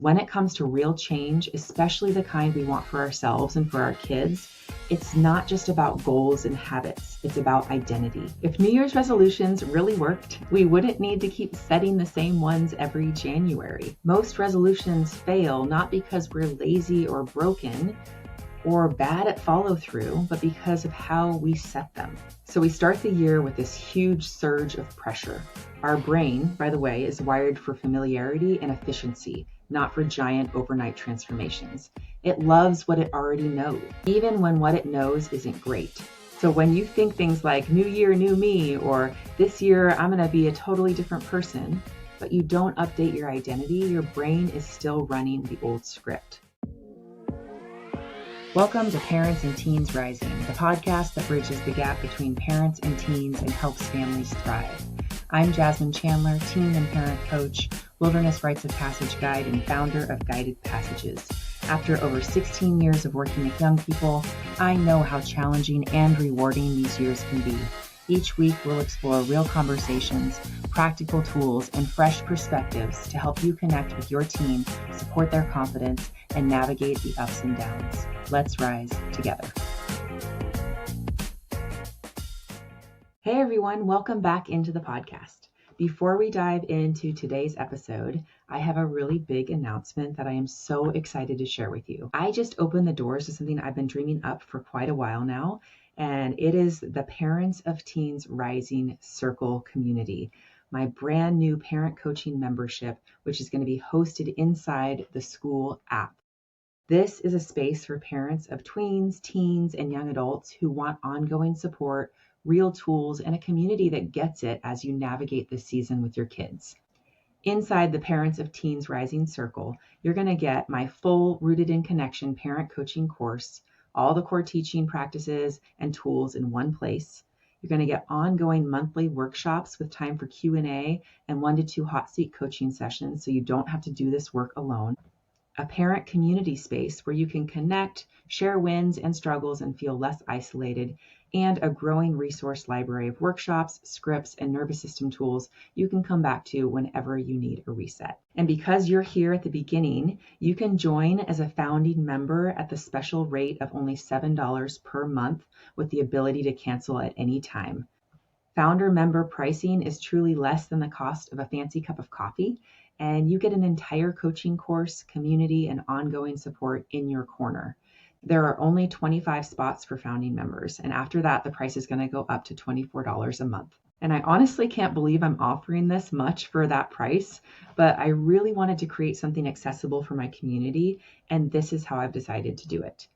When it comes to real change, especially the kind we want for ourselves and for our kids, it's not just about goals and habits, it's about identity. If New Year's resolutions really worked, we wouldn't need to keep setting the same ones every January. Most resolutions fail not because we're lazy or broken or bad at follow through, but because of how we set them. So we start the year with this huge surge of pressure. Our brain, by the way, is wired for familiarity and efficiency, not for giant overnight transformations. It loves what it already knows, even when what it knows isn't great. So when you think things like new year, new me, or this year I'm gonna be a totally different person, but you don't update your identity, your brain is still running the old script. Welcome to Parents and Teens Rising, the podcast that bridges the gap between parents and teens and helps families thrive. I'm Jasmine Chandler, teen and parent coach, wilderness rites of passage guide, and founder of Guided Passages. After over 16 years of working with young people, I know how challenging and rewarding these years can be. Each week, we'll explore real conversations, practical tools, and fresh perspectives to help you connect with your teen, support their confidence, and navigate the ups and downs. Let's rise together. Hey everyone, welcome back into the podcast. Before we dive into today's episode, I have a really big announcement that I am so excited to share with you. I just opened the doors to something I've been dreaming up for quite a while now, and it is the Parents of Teens Rising Circle community, my brand new parent coaching membership, which is going to be hosted inside the school app. This is a space for parents of tweens, teens, and young adults who want ongoing support, real tools, and a community that gets it as you navigate this season with your kids. Inside the Parents of Teens Rising Circle, you're going to get my full Rooted in Connection parent coaching course, all the core teaching practices and tools in one place. You're going to get ongoing monthly workshops with time for Q&A and 1 to 2 hot seat coaching sessions so you don't have to do this work alone. A parent community space where you can connect, share wins and struggles, and feel less isolated, and a growing resource library of workshops, scripts, and nervous system tools you can come back to whenever you need a reset. And because you're here at the beginning, you can join as a founding member at the special rate of only $7 per month with the ability to cancel at any time. Founder member pricing is truly less than the cost of a fancy cup of coffee, and you get an entire coaching course, community, and ongoing support in your corner. There are only 25 spots for founding members, and after that, the price is going to go up to $24 a month. And I honestly can't believe I'm offering this much for that price, but I really wanted to create something accessible for my community, and this is how I've decided to do it.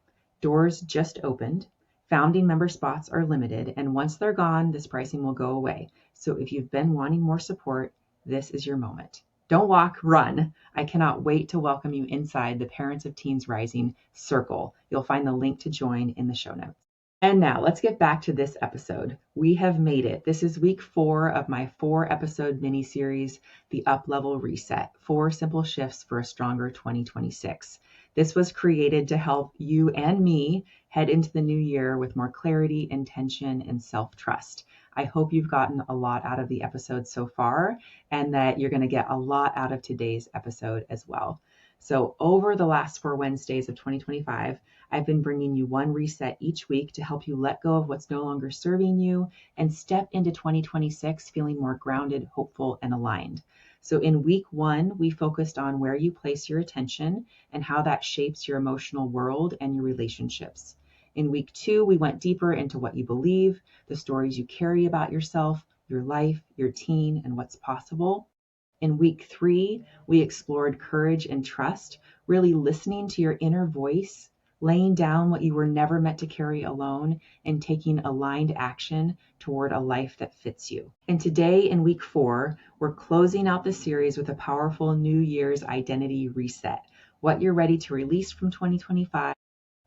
Doors just opened. Founding member spots are limited, and once they're gone, this pricing will go away. So if you've been wanting more support, this is your moment. Don't walk, run. I cannot wait to welcome you inside the Parents of Teens Rising Circle. You'll find the link to join in the show notes. And now let's get back to this episode. We have made it. This is week 4 of my 4-episode mini-series, The Up-Level Reset, 4 Simple Shifts for a Stronger 2026. This was created to help you and me head into the new year with more clarity, intention, and self-trust. I hope you've gotten a lot out of the episode so far and that you're going to get a lot out of today's episode as well. So over the last 4 Wednesdays of 2025, I've been bringing you one reset each week to help you let go of what's no longer serving you and step into 2026 feeling more grounded, hopeful, and aligned. So in week 1, we focused on where you place your attention and how that shapes your emotional world and your relationships. In week 2, we went deeper into what you believe, the stories you carry about yourself, your life, your teen, and what's possible. In week 3, we explored courage and trust, really listening to your inner voice, laying down what you were never meant to carry alone, and taking aligned action toward a life that fits you. And today in week 4, we're closing out the series with a powerful New Year's identity reset, what you're ready to release from 2025,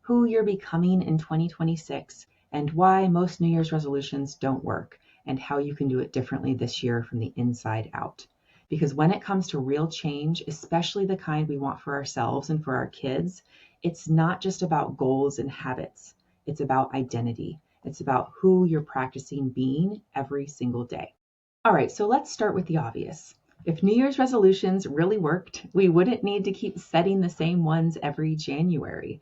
who you're becoming in 2026, and why most New Year's resolutions don't work, and how you can do it differently this year from the inside out. Because when it comes to real change, especially the kind we want for ourselves and for our kids, it's not just about goals and habits. It's about identity. It's about who you're practicing being every single day. All right, so let's start with the obvious. If New Year's resolutions really worked, we wouldn't need to keep setting the same ones every January.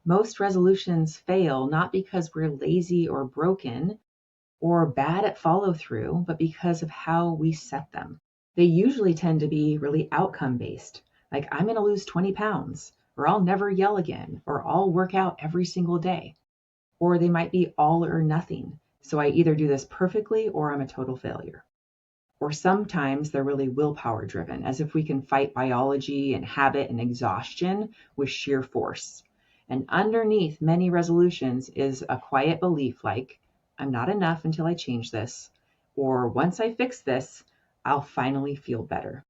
Most resolutions fail not because we're lazy or broken or bad at follow through, but because of how we set them. They usually tend to be really outcome based, like I'm going to lose 20 pounds, or I'll never yell again, or I'll work out every single day. Or they might be all or nothing. So I either do this perfectly or I'm a total failure. Or sometimes they're really willpower driven, as if we can fight biology and habit and exhaustion with sheer force. And underneath many resolutions is a quiet belief like, I'm not enough until I change this, or once I fix this, I'll finally feel better.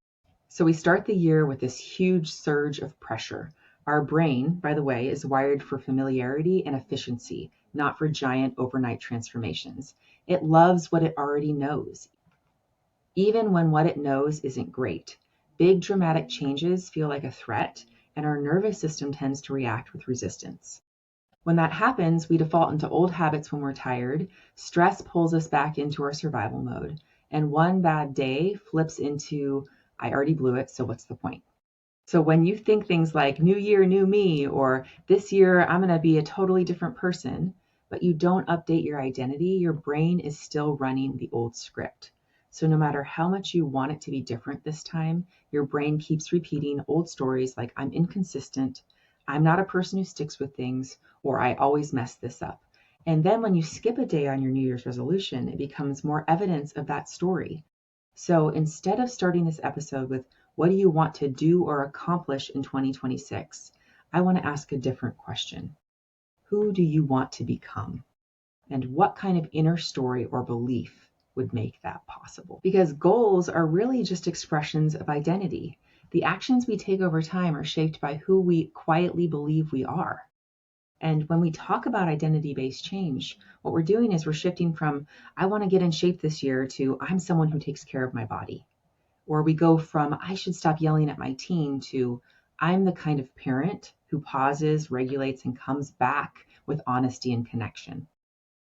So we start the year with this huge surge of pressure. Our brain, by the way, is wired for familiarity and efficiency, not for giant overnight transformations. It loves what it already knows, even when what it knows isn't great. Big dramatic changes feel like a threat, and our nervous system tends to react with resistance. When that happens, we default into old habits when we're tired, stress pulls us back into our survival mode, and one bad day flips into, I already blew it, so what's the point? So when you think things like new year, new me, or this year I'm going to be a totally different person, but you don't update your identity, your brain is still running the old script. So no matter how much you want it to be different this time, your brain keeps repeating old stories like I'm inconsistent, I'm not a person who sticks with things, or I always mess this up. And then when you skip a day on your New Year's resolution, it becomes more evidence of that story. So instead of starting this episode with what do you want to do or accomplish in 2026, I want to ask a different question. Who do you want to become? And what kind of inner story or belief would make that possible? Because goals are really just expressions of identity. The actions we take over time are shaped by who we quietly believe we are. And when we talk about identity-based change, what we're doing is we're shifting from, I want to get in shape this year to, I'm someone who takes care of my body. Or we go from, I should stop yelling at my teen to, I'm the kind of parent who pauses, regulates, and comes back with honesty and connection.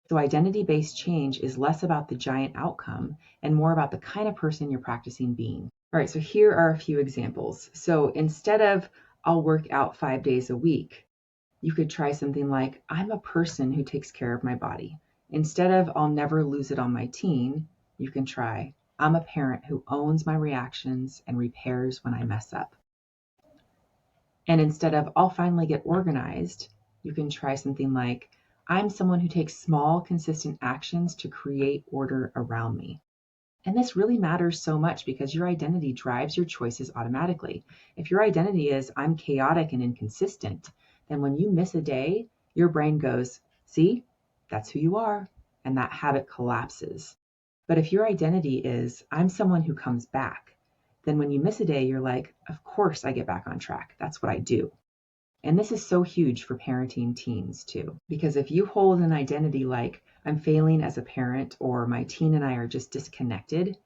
So identity-based change is less about the giant outcome and more about the kind of person you're practicing being. All right, so here are a few examples. So instead of, I'll work out 5 days a week, you could try something like, I'm a person who takes care of my body. Instead of, I'll never lose it on my teen, you can try, I'm a parent who owns my reactions and repairs when I mess up. And instead of, I'll finally get organized, you can try something like, I'm someone who takes small, consistent actions to create order around me. And this really matters so much because your identity drives your choices automatically. If your identity is, I'm chaotic and inconsistent, then when you miss a day, your brain goes, see, that's who you are. And that habit collapses. But if your identity is, I'm someone who comes back, then when you miss a day, you're like, of course I get back on track. That's what I do. And this is so huge for parenting teens too, because if you hold an identity like, I'm failing as a parent, or my teen and I are just disconnected,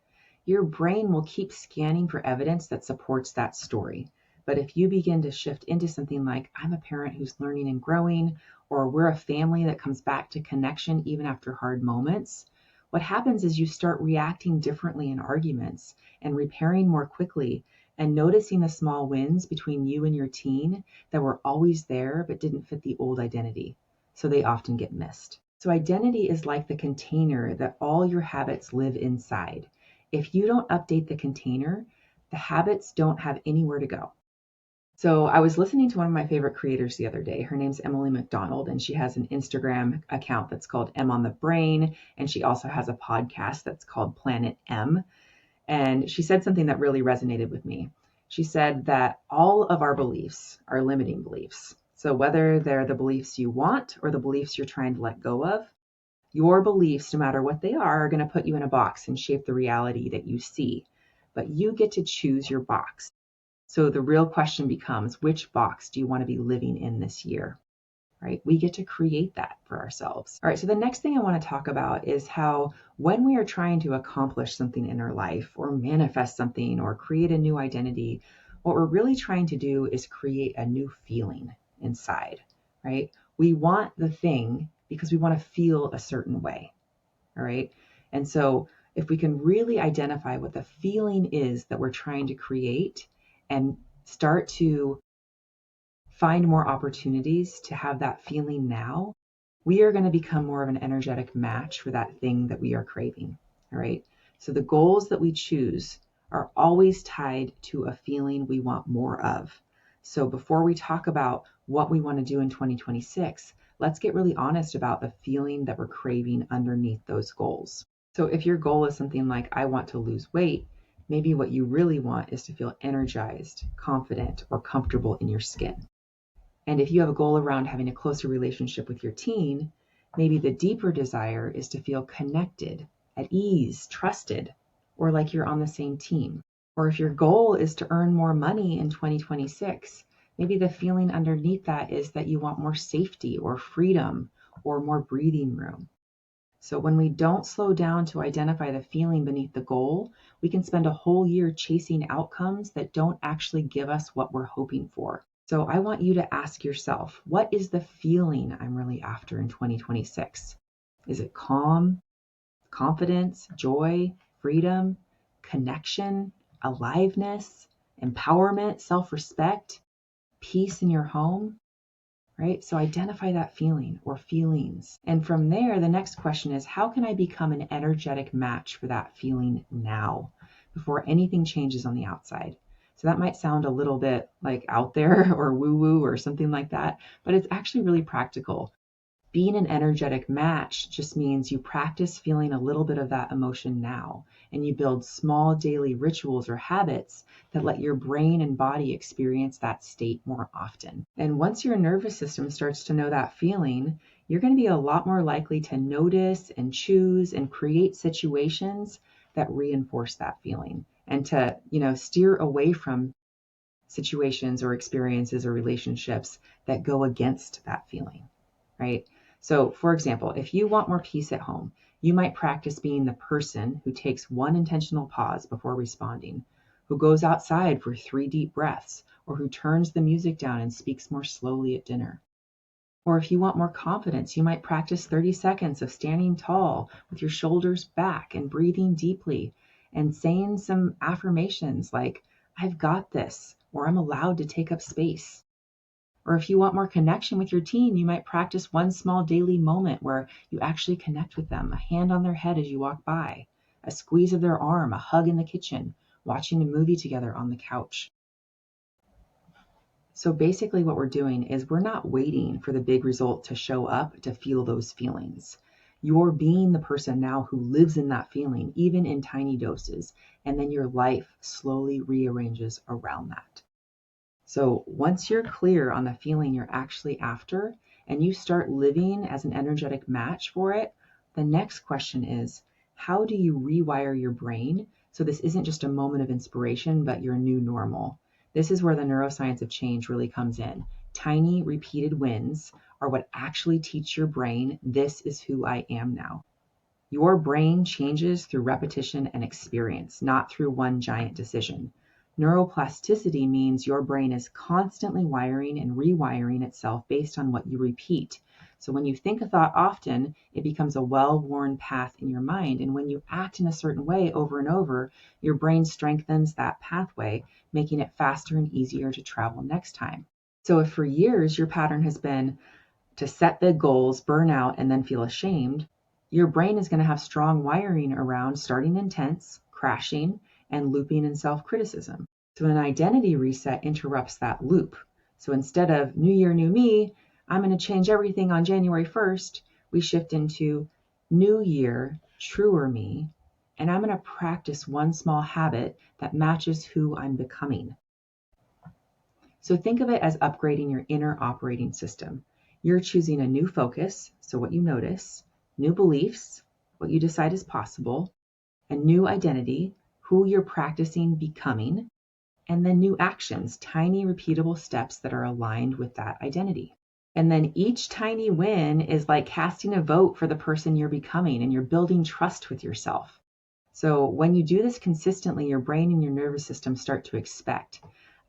your brain will keep scanning for evidence that supports that story. But if you begin to shift into something like, I'm a parent who's learning and growing, or we're a family that comes back to connection even after hard moments, what happens is you start reacting differently in arguments and repairing more quickly and noticing the small wins between you and your teen that were always there but didn't fit the old identity. So they often get missed. So identity is like the container that all your habits live inside. If you don't update the container, the habits don't have anywhere to go. So I was listening to one of my favorite creators the other day. Her name's Emily McDonald, and she has an Instagram account that's called M on the Brain, and she also has a podcast that's called Planet M. And she said something that really resonated with me. She said that all of our beliefs are limiting beliefs. So whether they're the beliefs you want or the beliefs you're trying to let go of, your beliefs, no matter what they are going to put you in a box and shape the reality that you see. But you get to choose your box. So the real question becomes, which box do you want to be living in this year? Right? We get to create that for ourselves. All right, so the next thing I want to talk about is how when we are trying to accomplish something in our life or manifest something or create a new identity, what we're really trying to do is create a new feeling inside, right? We want the thing because we want to feel a certain way, all right? And so if we can really identify what the feeling is that we're trying to create and start to find more opportunities to have that feeling now, we are going to become more of an energetic match for that thing that we are craving. All right. So the goals that we choose are always tied to a feeling we want more of. So before we talk about what we want to do in 2026, let's get really honest about the feeling that we're craving underneath those goals. So if your goal is something like, I want to lose weight, maybe what you really want is to feel energized, confident, or comfortable in your skin. And if you have a goal around having a closer relationship with your teen, maybe the deeper desire is to feel connected, at ease, trusted, or like you're on the same team. Or if your goal is to earn more money in 2026, maybe the feeling underneath that is that you want more safety or freedom or more breathing room. So when we don't slow down to identify the feeling beneath the goal, we can spend a whole year chasing outcomes that don't actually give us what we're hoping for. So I want you to ask yourself, what is the feeling I'm really after in 2026? Is it calm, confidence, joy, freedom, connection, aliveness, empowerment, self-respect, peace in your home? Right? So identify that feeling or feelings. And from there, the next question is, how can I become an energetic match for that feeling now before anything changes on the outside? So that might sound a little bit like out there or woo-woo or something like that, but it's actually really practical. Being an energetic match just means you practice feeling a little bit of that emotion now, and you build small daily rituals or habits that let your brain and body experience that state more often. And once your nervous system starts to know that feeling, you're going to be a lot more likely to notice and choose and create situations that reinforce that feeling, and to, steer away from situations or experiences or relationships that go against that feeling, right? So, for example, if you want more peace at home, you might practice being the person who takes one intentional pause before responding, who goes outside for 3 deep breaths, or who turns the music down and speaks more slowly at dinner. Or if you want more confidence, you might practice 30 seconds of standing tall with your shoulders back and breathing deeply and saying some affirmations like, I've got this, or I'm allowed to take up space. Or if you want more connection with your teen, you might practice one small daily moment where you actually connect with them, a hand on their head as you walk by, a squeeze of their arm, a hug in the kitchen, watching a movie together on the couch. So basically what we're doing is we're not waiting for the big result to show up to feel those feelings. You're being the person now who lives in that feeling, even in tiny doses, and then your life slowly rearranges around that. So once you're clear on the feeling you're actually after and you start living as an energetic match for it, the next question is, how do you rewire your brain so this isn't just a moment of inspiration, but your new normal? This is where the neuroscience of change really comes in. Tiny repeated wins are what actually teach your brain, this is who I am now. Your brain changes through repetition and experience, not through one giant decision. Neuroplasticity means your brain is constantly wiring and rewiring itself based on what you repeat. So when you think a thought often, it becomes a well-worn path in your mind. And when you act in a certain way over and over, your brain strengthens that pathway, making it faster and easier to travel next time. So if for years your pattern has been to set big goals, burn out, and then feel ashamed, your brain is going to have strong wiring around starting intense, crashing, and looping in self-criticism. So an identity reset interrupts that loop. So instead of new year, new me, I'm going to change everything on January 1st, we shift into new year, truer me, and I'm going to practice one small habit that matches who I'm becoming. So think of it as upgrading your inner operating system. You're choosing a new focus, so what you notice, new beliefs, what you decide is possible, a new identity, who you're practicing becoming, and then new actions, tiny repeatable steps that are aligned with that identity. And then each tiny win is like casting a vote for the person you're becoming, and you're building trust with yourself. So when you do this consistently, your brain and your nervous system start to expect,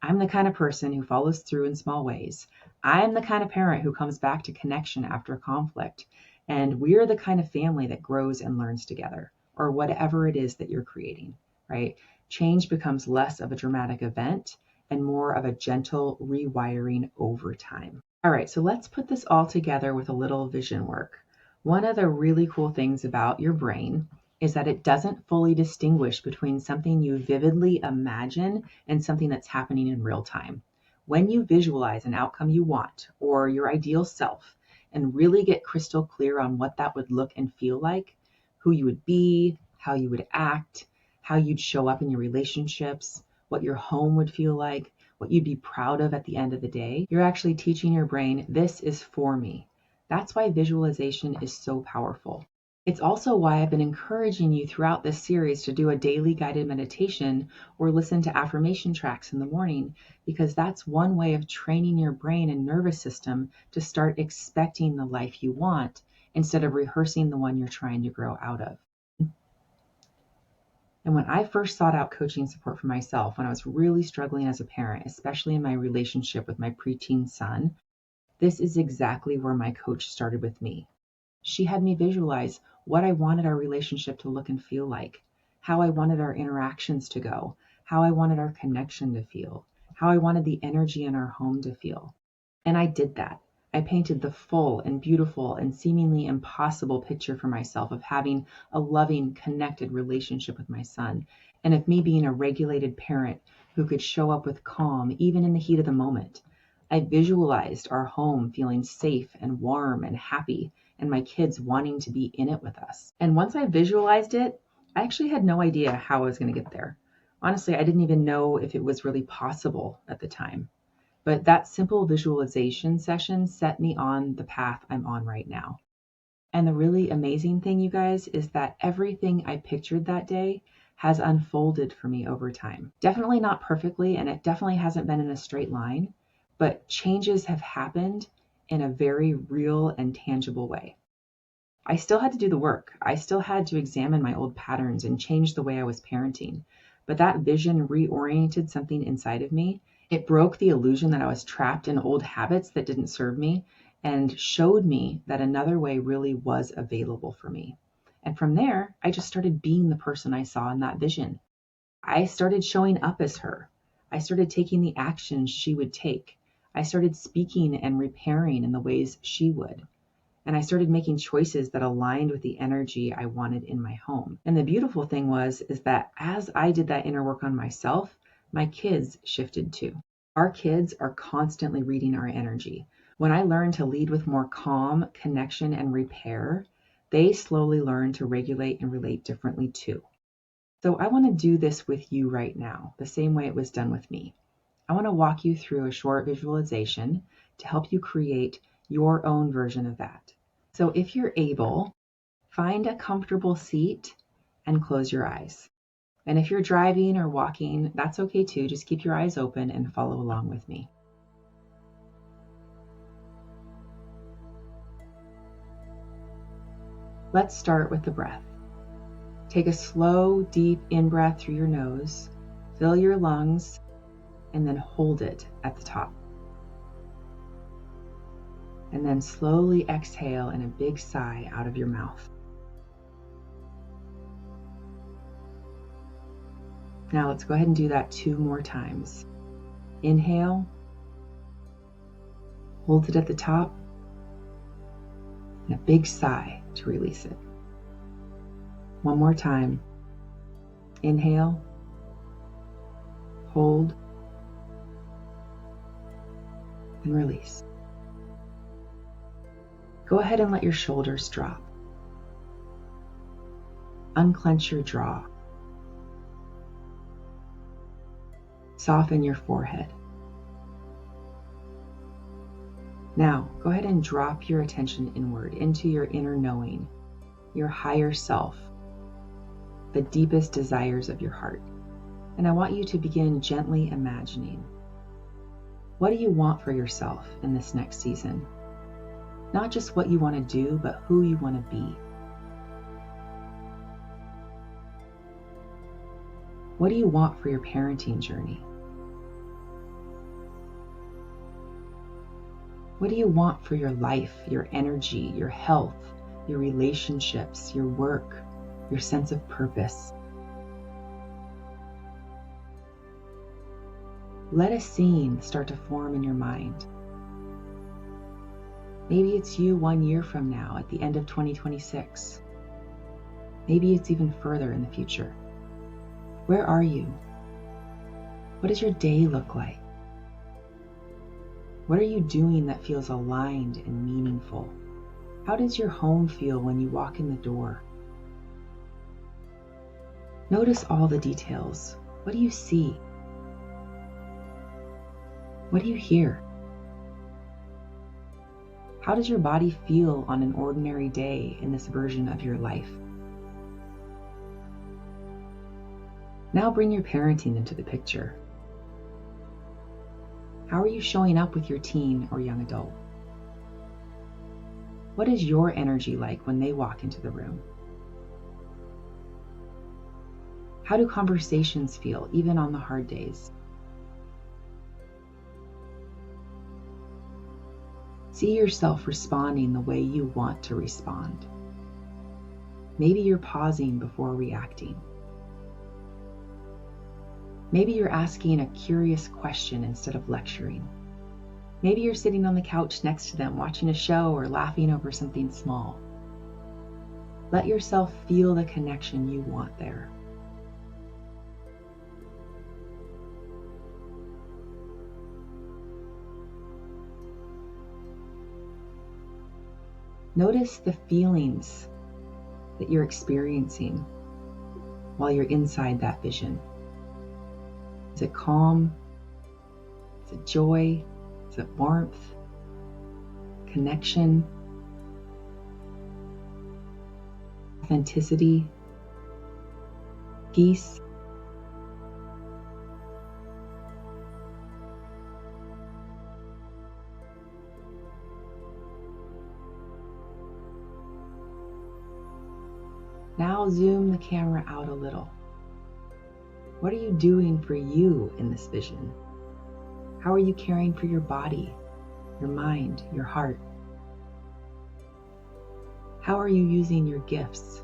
I'm the kind of person who follows through in small ways. I'm the kind of parent who comes back to connection after conflict. And we're the kind of family that grows and learns together. or whatever it is that you're creating, right? Change becomes less of a dramatic event and more of a gentle rewiring over time. All right, so let's put this all together with a little vision work. One of the really cool things about your brain is that it doesn't fully distinguish between something you vividly imagine and something that's happening in real time. When you visualize an outcome you want or your ideal self and really get crystal clear on what that would look and feel like, who you would be, how you would act, how you'd show up in your relationships, what your home would feel like, what you'd be proud of at the end of the day, you're actually teaching your brain, this is for me. That's why visualization is so powerful. It's also why I've been encouraging you throughout this series to do a daily guided meditation or listen to affirmation tracks in the morning, because that's one way of training your brain and nervous system to start expecting the life you want instead of rehearsing the one you're trying to grow out of. And when I first sought out coaching support for myself, when I was really struggling as a parent, especially in my relationship with my preteen son, this is exactly where my coach started with me. She had me visualize what I wanted our relationship to look and feel like, how I wanted our interactions to go, how I wanted our connection to feel, how I wanted the energy in our home to feel. And I did that. I painted the full and beautiful and seemingly impossible picture for myself of having a loving, connected relationship with my son, and of me being a regulated parent who could show up with calm even in the heat of the moment. I visualized our home feeling safe and warm and happy, and my kids wanting to be in it with us. And once I visualized it, I actually had no idea how I was going to get there. Honestly, I didn't even know if it was really possible at the time. But that simple visualization session set me on the path I'm on right now. And the really amazing thing, you guys, is that everything I pictured that day has unfolded for me over time. Definitely not perfectly, and it definitely hasn't been in a straight line, but changes have happened in a very real and tangible way. I still had to do the work. I still had to examine my old patterns and change the way I was parenting. But that vision reoriented something inside of me. It broke the illusion that I was trapped in old habits that didn't serve me and showed me that another way really was available for me. And from there, I just started being the person I saw in that vision. I started showing up as her. I started taking the actions she would take. I started speaking and repairing in the ways she would. And I started making choices that aligned with the energy I wanted in my home. And the beautiful thing is that as I did that inner work on myself, my kids shifted too. Our kids are constantly reading our energy. When I learned to lead with more calm, connection, and repair, they slowly learn to regulate and relate differently too. So I want to do this with you right now, the same way it was done with me. I want to walk you through a short visualization to help you create your own version of that. So if you're able, find a comfortable seat and close your eyes. And if you're driving or walking, that's okay too. Just keep your eyes open and follow along with me. Let's start with the breath. Take a slow, deep in-breath through your nose, fill your lungs, and then hold it at the top. And then slowly exhale in a big sigh out of your mouth. Now let's go ahead and do that 2 more times. Inhale, hold it at the top, and a big sigh to release it. 1 more time. Inhale, hold, and release. Go ahead and let your shoulders drop. Unclench your jaw. Soften your forehead. Now, go ahead and drop your attention inward into your inner knowing, your higher self, the deepest desires of your heart. And I want you to begin gently imagining. What do you want for yourself in this next season? Not just what you want to do, but who you want to be. What do you want for your parenting journey? What do you want for your life, your energy, your health, your relationships, your work, your sense of purpose. Let a scene start to form in your mind. Maybe it's you 1 year from now at the end of 2026. Maybe it's even further in the future. Where are you? What does your day look like? What are you doing that feels aligned and meaningful? How does your home feel when you walk in the door? Notice all the details. What do you see? What do you hear? How does your body feel on an ordinary day in this version of your life? Now bring your parenting into the picture. How are you showing up with your teen or young adult? What is your energy like when they walk into the room? How do conversations feel, even on the hard days? See yourself responding the way you want to respond. Maybe you're pausing before reacting. Maybe you're asking a curious question instead of lecturing. Maybe you're sitting on the couch next to them watching a show or laughing over something small. Let yourself feel the connection you want there. Notice the feelings that you're experiencing while you're inside that vision. Is it calm? Is it joy? Is it warmth? Connection? Authenticity? Peace? Now zoom the camera out a little. What are you doing for you in this vision? How are you caring for your body, your mind, your heart? How are you using your gifts?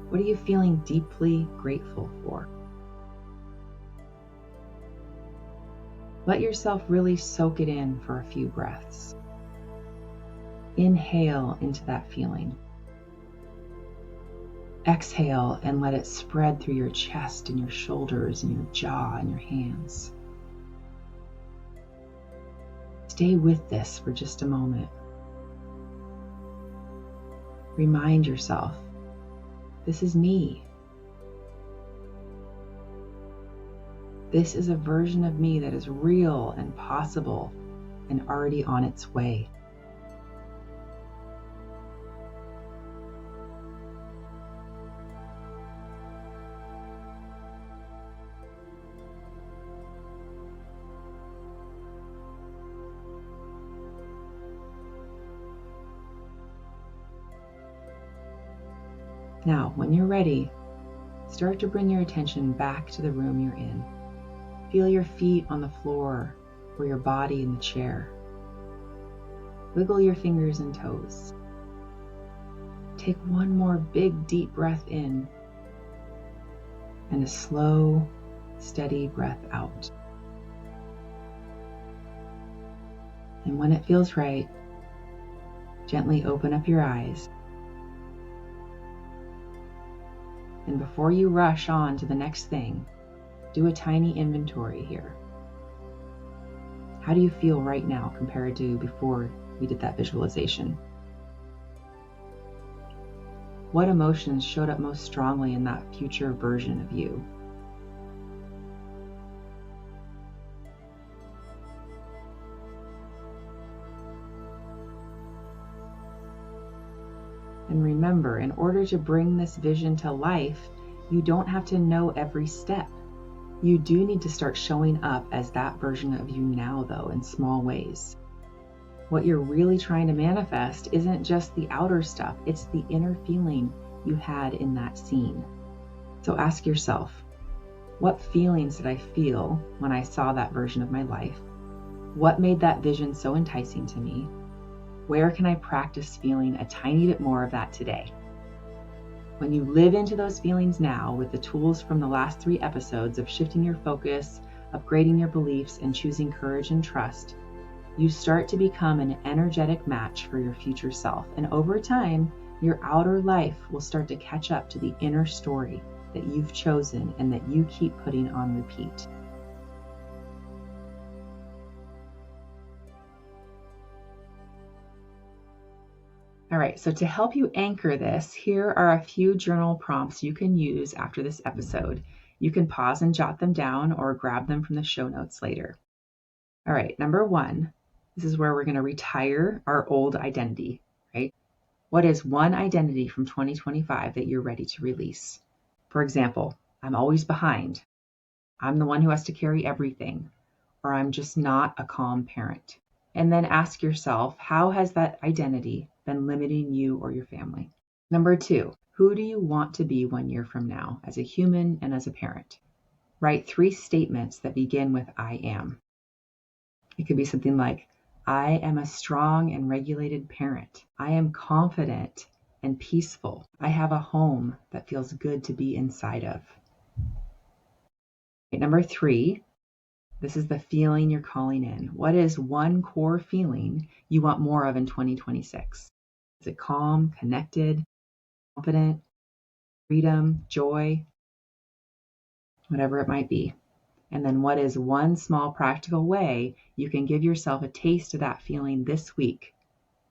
What are you feeling deeply grateful for? Let yourself really soak it in for a few breaths. Inhale into that feeling. Exhale and let it spread through your chest and your shoulders and your jaw and your hands. Stay with this for just a moment. Remind yourself, this is me. This is a version of me that is real and possible and already on its way. Now, when you're ready, start to bring your attention back to the room you're in. Feel your feet on the floor or your body in the chair. Wiggle your fingers and toes. Take one more big, deep breath in and a slow, steady breath out. And when it feels right, gently open up your eyes. And before you rush on to the next thing, do a tiny inventory here. How do you feel right now compared to before we did that visualization? What emotions showed up most strongly in that future version of you? And remember, in order to bring this vision to life, you don't have to know every step. You do need to start showing up as that version of you now, though, in small ways. What you're really trying to manifest isn't just the outer stuff, it's the inner feeling you had in that scene. So ask yourself, what feelings did I feel when I saw that version of my life? What made that vision so enticing to me? Where can I practice feeling a tiny bit more of that today? When you live into those feelings now with the tools from the last 3 episodes of shifting your focus, upgrading your beliefs, and choosing courage and trust, you start to become an energetic match for your future self. And over time, your outer life will start to catch up to the inner story that you've chosen and that you keep putting on repeat. All right, so to help you anchor this, here are a few journal prompts you can use after this episode. You can pause and jot them down or grab them from the show notes later. All right, number 1, this is where we're going to retire our old identity, right? What is one identity from 2025 that you're ready to release? For example, I'm always behind. I'm the one who has to carry everything, or I'm just not a calm parent. And then ask yourself, how has that identity been limiting you or your family? Number 2, who do you want to be 1 year from now as a human and as a parent? Write 3 statements that begin with I am. It could be something like, I am a strong and regulated parent. I am confident and peaceful. I have a home that feels good to be inside of. Number 3, this is the feeling you're calling in. What is one core feeling you want more of in 2026? Is it calm, connected, confident, freedom, joy, whatever it might be? And then what is one small practical way you can give yourself a taste of that feeling this week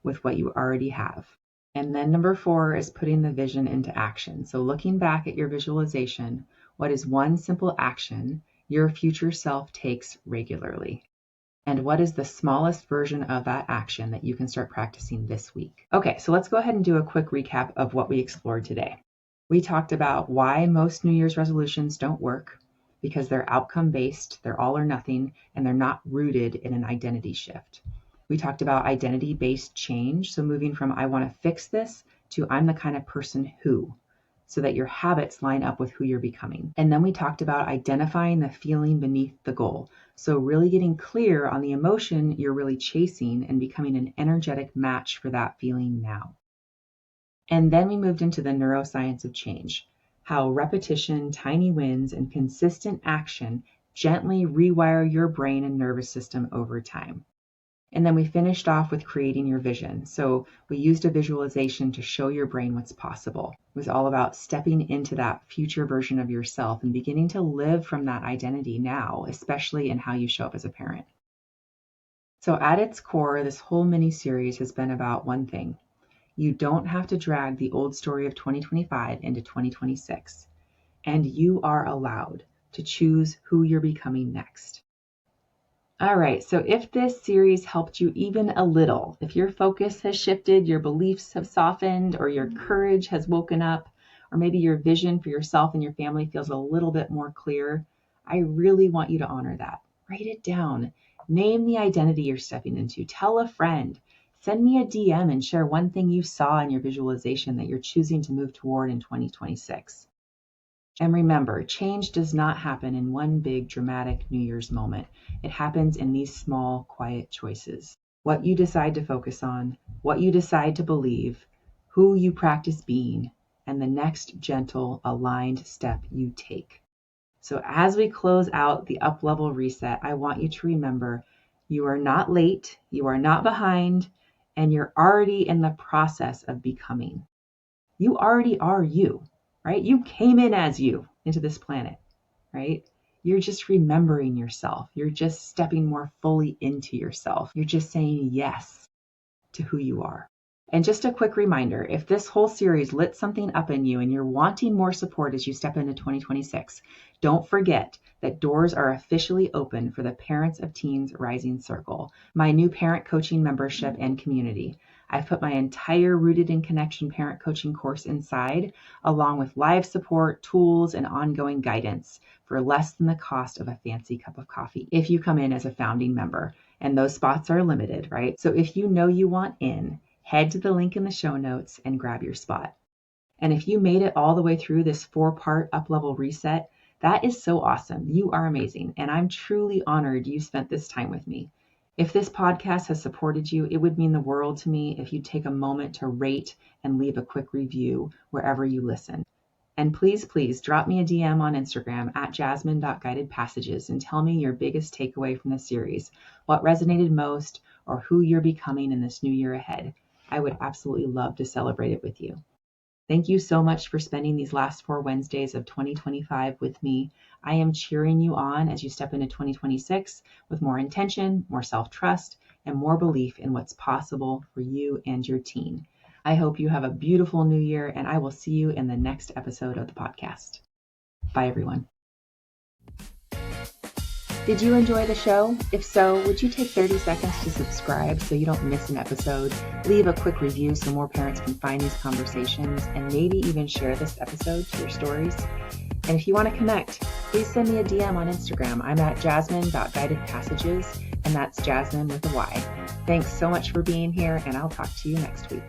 with what you already have? And then number 4 is putting the vision into action. So looking back at your visualization, what is one simple action your future self takes regularly? And what is the smallest version of that action that you can start practicing this week? Okay, so let's go ahead and do a quick recap of what we explored today. We talked about why most New Year's resolutions don't work, because they're outcome-based, they're all or nothing, and they're not rooted in an identity shift. We talked about identity-based change, so moving from I want to fix this to I'm the kind of person who, so that your habits line up with who you're becoming. And then we talked about identifying the feeling beneath the goal, so really getting clear on the emotion you're really chasing and becoming an energetic match for that feeling now. And then we moved into the neuroscience of change, how repetition, tiny wins, and consistent action gently rewire your brain and nervous system over time. And then we finished off with creating your vision. So we used a visualization to show your brain what's possible. It was all about stepping into that future version of yourself and beginning to live from that identity now, especially in how you show up as a parent. So at its core, this whole mini series has been about one thing. You don't have to drag the old story of 2025 into 2026, and you are allowed to choose who you're becoming next. All right, so if this series helped you even a little, if your focus has shifted, your beliefs have softened, or your courage has woken up, or maybe your vision for yourself and your family feels a little bit more clear, I really want you to honor that. Write it down. Name the identity you're stepping into. Tell a friend. Send me a DM and share one thing you saw in your visualization that you're choosing to move toward in 2026. And remember, change does not happen in one big dramatic New Year's moment. It happens in these small, quiet choices. What you decide to focus on, what you decide to believe, who you practice being, and the next gentle, aligned step you take. So as we close out the up-level reset, I want you to remember you are not late, you are not behind, and you're already in the process of becoming. You already are you. Right? You came in as you into this planet, right? You're just remembering yourself. You're just stepping more fully into yourself. You're just saying yes to who you are. And just a quick reminder, if this whole series lit something up in you and you're wanting more support as you step into 2026, don't forget that doors are officially open for the Parents of Teens Rising Circle, my new parent coaching membership and community. I've put my entire Rooted in Connection parent coaching course inside, along with live support, tools, and ongoing guidance for less than the cost of a fancy cup of coffee if you come in as a founding member. And those spots are limited, right? So if you know you want in, head to the link in the show notes and grab your spot. And if you made it all the way through this 4-part up-level reset, that is so awesome. You are amazing. And I'm truly honored you spent this time with me. If this podcast has supported you, it would mean the world to me if you'd take a moment to rate and leave a quick review wherever you listen. And please, please drop me a DM on Instagram at jasmine.guidedpassages and tell me your biggest takeaway from the series, what resonated most, or who you're becoming in this new year ahead. I would absolutely love to celebrate it with you. Thank you so much for spending these last 4 Wednesdays of 2025 with me. I am cheering you on as you step into 2026 with more intention, more self-trust, and more belief in what's possible for you and your teen. I hope you have a beautiful new year, and I will see you in the next episode of the podcast. Bye, everyone. Did you enjoy the show? If so, would you take 30 seconds to subscribe so you don't miss an episode? Leave a quick review so more parents can find these conversations, and maybe even share this episode to your stories. And if you want to connect, please send me a DM on Instagram. I'm at jasmine.guidedpassages, and that's Jasmine with a Y. Thanks so much for being here, and I'll talk to you next week.